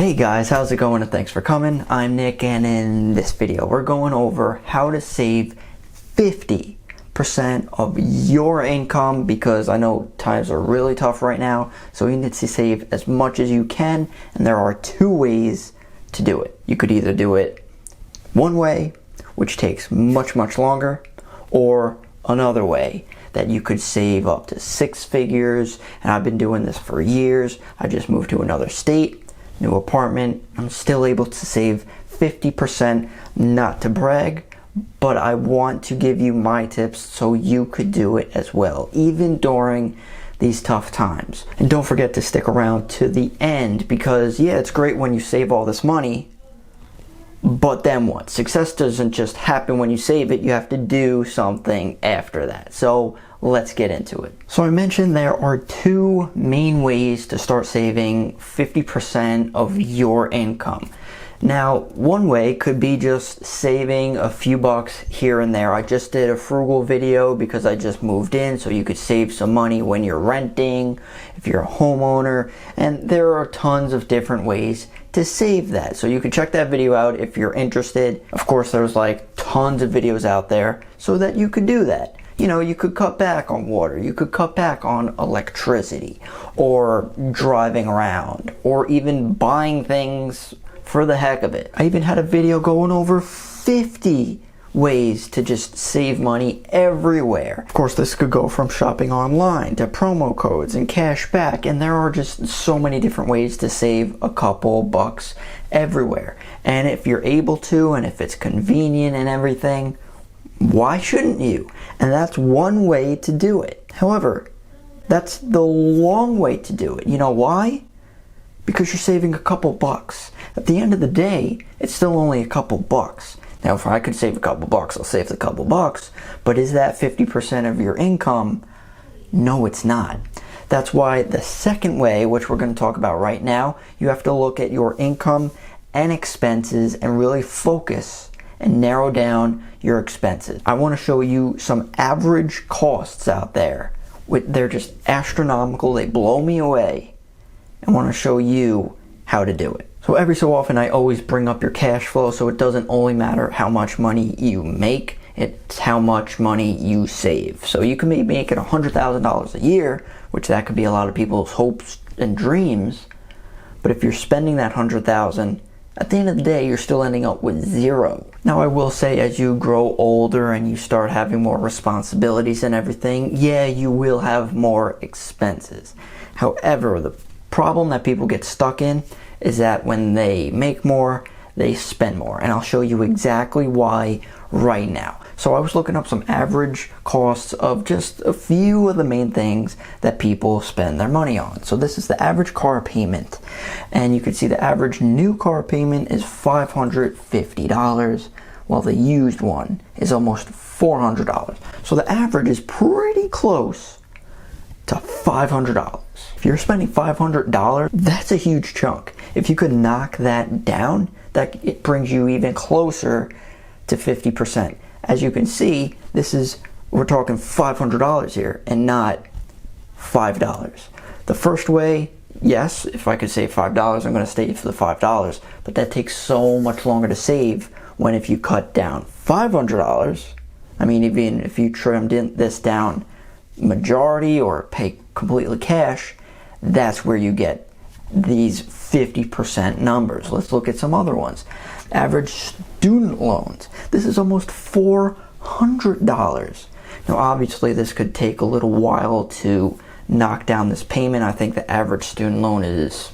Hey guys, how's it going and thanks for coming. I'm Nick, and in this video we're going over how to save 50% of your income, because I know times are really tough right now, so you need to save as much as you can, and there are two ways to do it. You could either do it one way, which takes much longer, or another way that you could save up to 6 figures. And I've been doing this for years. I just moved to another state, new apartment. I'm still able to save 50%, not to brag, but I want to give you my tips so you could do it as well, even during these tough times. And don't forget to stick around to the end, because yeah, it's great when you save all this money, but then what? Success doesn't just happen when you save it. You have to do something after that. So let's get into it. So I mentioned there are two main ways to start saving 50% of your income. Now, one way could be just saving a few bucks here and there. I just did a Frugal video because I just moved in, so you could save some money when you're renting, if you're a homeowner, and there are tons of different ways to save that. So you can check that video out if you're interested. Of course, there's like tons of videos out there so that you could do that. You know, you could cut back on water, you could cut back on electricity, or driving around, or even buying things for the heck of it. I even had a video going over 50 ways to just save money everywhere. Of course, this could go from shopping online to promo codes and cash back, and there are just so many different ways to save a couple bucks everywhere. And if you're able to, and if it's convenient and everything, why shouldn't you? And that's one way to do it. However, that's the long way to do it. You know why? Because you're saving a couple bucks. At the end of the day, it's still only a couple bucks. Now, if I could save a couple bucks, I'll save the couple bucks. But is that 50% of your income? No, it's not. That's why the second way, which we're going to talk about right now, you have to look at your income and expenses and really focus and narrow down your expenses. I want to show you some average costs out there. They're just astronomical. They blow me away. I want to show you how to do it. So every so often I always bring up your cash flow, so it doesn't only matter how much money you make, it's how much money you save. So you can be making $100,000 a year, which that could be a lot of people's hopes and dreams, but if you're spending that $100,000, at the end of the day, you're still ending up with zero. Now, I will say, as you grow older and you start having more responsibilities and everything, yeah, you will have more expenses. However, the problem that people get stuck in is that when they make more, they spend more. And I'll show you exactly why right now. So I was looking up some average costs of just a few of the main things that people spend their money on. So this is the average car payment. And you can see the average new car payment is $550, while the used one is almost $400. So the average is pretty close to $500. If you're spending $500, that's a huge chunk. If you could knock that down, it brings you even closer to 50%. As you can see, we're talking $500 here and not $5. The first way, yes, if I could save $5, I'm going to save for the $5, but that takes so much longer to save when if you cut down $500, I mean, even if you trimmed this down majority or pay completely cash, that's where you get these 50% numbers. Let's look at some other ones. Average student loans. This is almost $400. Now, obviously, this could take a little while to knock down this payment. I think the average student loan is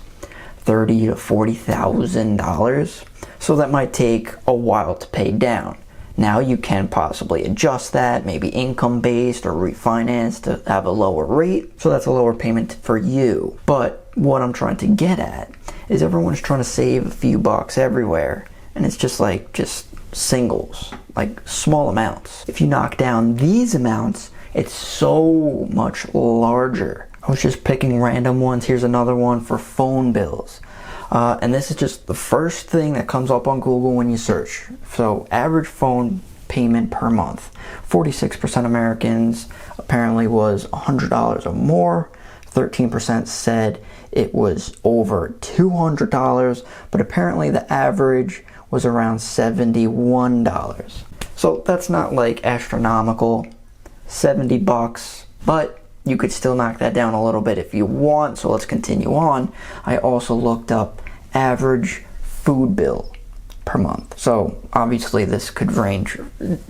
$30,000 to $40,000. So that might take a while to pay down. Now you can possibly adjust that, maybe income-based or refinance to have a lower rate. So that's a lower payment for you. But what I'm trying to get at is everyone's trying to save a few bucks everywhere. And it's just singles, like small amounts. If you knock down these amounts, it's so much larger. I was just picking random ones. Here's another one for phone bills. And this is just the first thing that comes up on Google when you search. So average phone payment per month. 46% Americans apparently was $100 or more. 13% said it was over $200, but apparently the average was around $71. So that's not like astronomical, 70 bucks, but you could still knock that down a little bit if you want. So let's continue on. I also looked up average food bill per month. So obviously this could range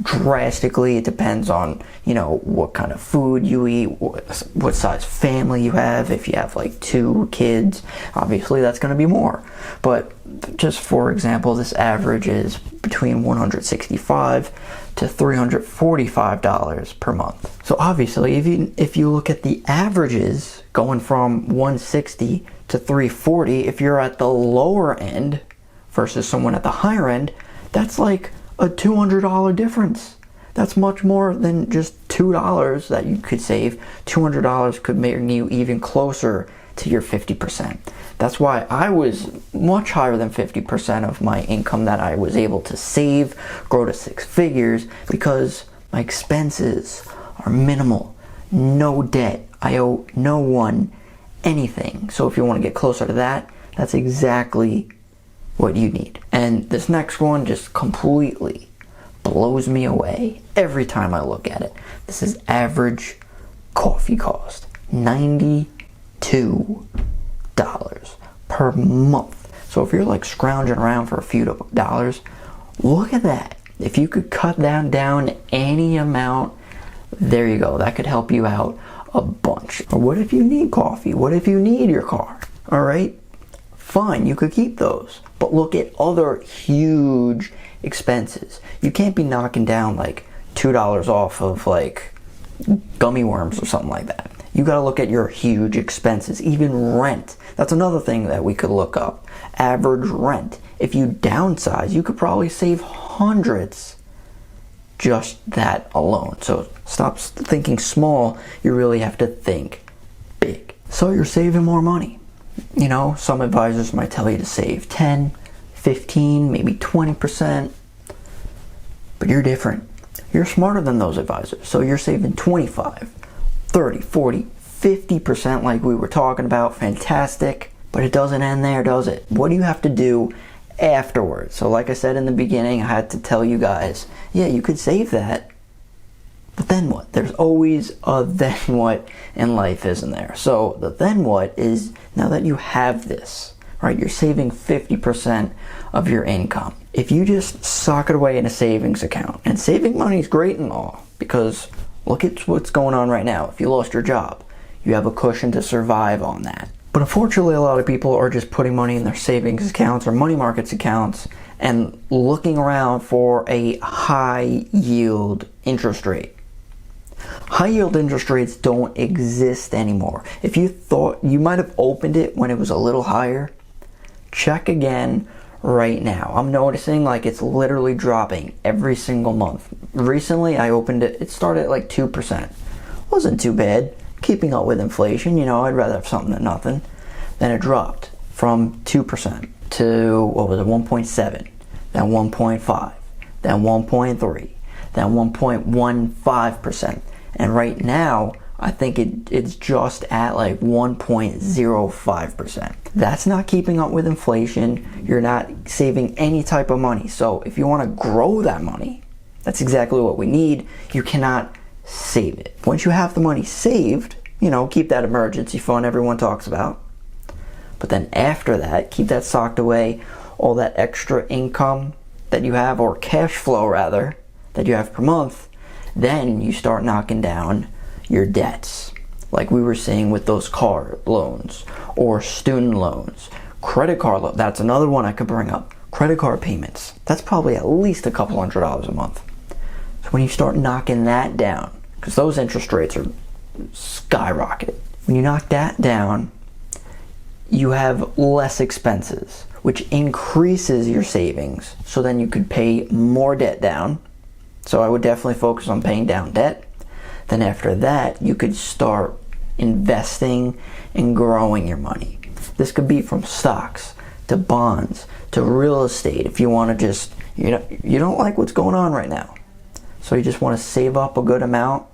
drastically. It depends on, what kind of food you eat, what size family you have. If you have like 2 kids, obviously that's going to be more. But just for example, this average is between $165 to $345 per month. So obviously if you look at the averages going from $160 to $340, if you're at the lower end versus someone at the higher end, that's like a $200 difference. That's much more than just $2 that you could save. $200 could make you even closer to your 50%. That's why I was much higher than 50% of my income that I was able to save, grow to 6 figures, because my expenses are minimal. No debt. I owe no one anything. So if you want to get closer to that, that's exactly what you need. And this next one just completely blows me away every time I look at it. This is average coffee cost. $92 per month. So if you're like scrounging around for a few dollars, look at that. If you could cut that down any amount, there you go. That could help you out a bunch. Or what if you need coffee? What if you need your car? All right, fine, you could keep those. But look at other huge expenses. You can't be knocking down like $2 off of like gummy worms or something like that. You got to look at your huge expenses, even rent. That's another thing that we could look up. Average rent. If you downsize, you could probably save hundreds just that alone. So stop thinking small. You really have to think big. So you're saving more money. Some advisors might tell you to save 10, 15, maybe 20%, but you're different. You're smarter than those advisors. So you're saving 25, 30, 40, 50% like we were talking about. Fantastic. But it doesn't end there, does it? What do you have to do afterwards? So like I said in the beginning, I had to tell you guys, yeah, you could save that, but then what? There's always a then what in life, isn't there? So the then what is, now that you have this, right, you're saving 50% of your income. If you just sock it away in a savings account, and saving money is great and all, because look at what's going on right now. If you lost your job, you have a cushion to survive on that. But unfortunately, a lot of people are just putting money in their savings accounts or money markets accounts and looking around for a high yield interest rate. High yield interest rates don't exist anymore. If you thought you might have opened it when it was a little higher, check again right now. I'm noticing like it's literally dropping every single month. Recently I opened it, it started at like 2%. Wasn't too bad, keeping up with inflation. I'd rather have something than nothing. Then it dropped from 2% to, what was it, 1.7, then 1.5, then 1.3, then 1.15%. And right now, I think it's just at like 1.05%. That's not keeping up with inflation. You're not saving any type of money. So if you want to grow that money, that's exactly what we need. You cannot save it. Once you have the money saved, keep that emergency fund everyone talks about. But then after that, keep that socked away, all that extra income that you have, or cash flow rather, that you have per month. Then you start knocking down your debts, like we were seeing with those car loans or student loans, credit card loans. That's another one I could bring up. Credit card payments. That's probably at least a couple $100s a month. So when you start knocking that down, because those interest rates are skyrocketed, when you knock that down, you have less expenses, which increases your savings. So then you could pay more debt down. So I would definitely focus on paying down debt. Then after that, you could start investing and growing your money. This could be from stocks to bonds to real estate. If you want to just, you don't like what's going on right now, so you just want to save up a good amount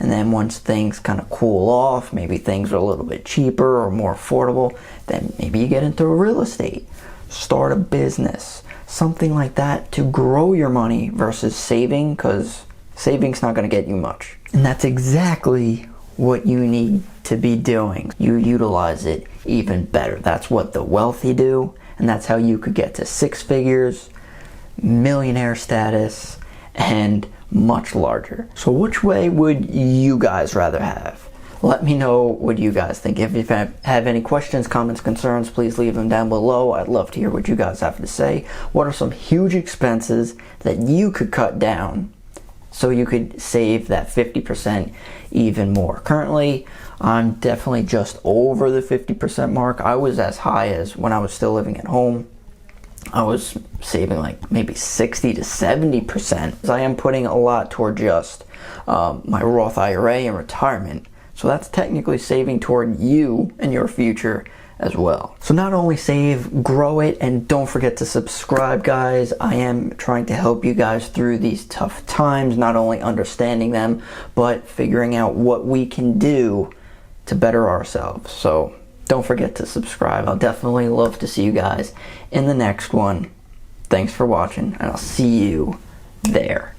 And then once things kind of cool off, maybe things are a little bit cheaper or more affordable, then maybe you get into real estate, start a business, something like that to grow your money versus saving, because saving's not going to get you much. And that's exactly what you need to be doing. You utilize it even better. That's what the wealthy do, and that's how you could get to 6 figures, millionaire status, and much larger. So which way would you guys rather have? Let me know what you guys think. If you have any questions, comments, concerns, please leave them down below. I'd love to hear what you guys have to say. What are some huge expenses that you could cut down so you could save that 50% even more? Currently, I'm definitely just over the 50% mark. I was as high as when I was still living at home. I was saving like maybe 60 to 70%. I am putting a lot toward just my Roth IRA and retirement. So that's technically saving toward you and your future as well. So not only save, grow it, and don't forget to subscribe, guys. I am trying to help you guys through these tough times, not only understanding them, but figuring out what we can do to better ourselves. So don't forget to subscribe. I'll definitely love to see you guys in the next one. Thanks for watching, and I'll see you there.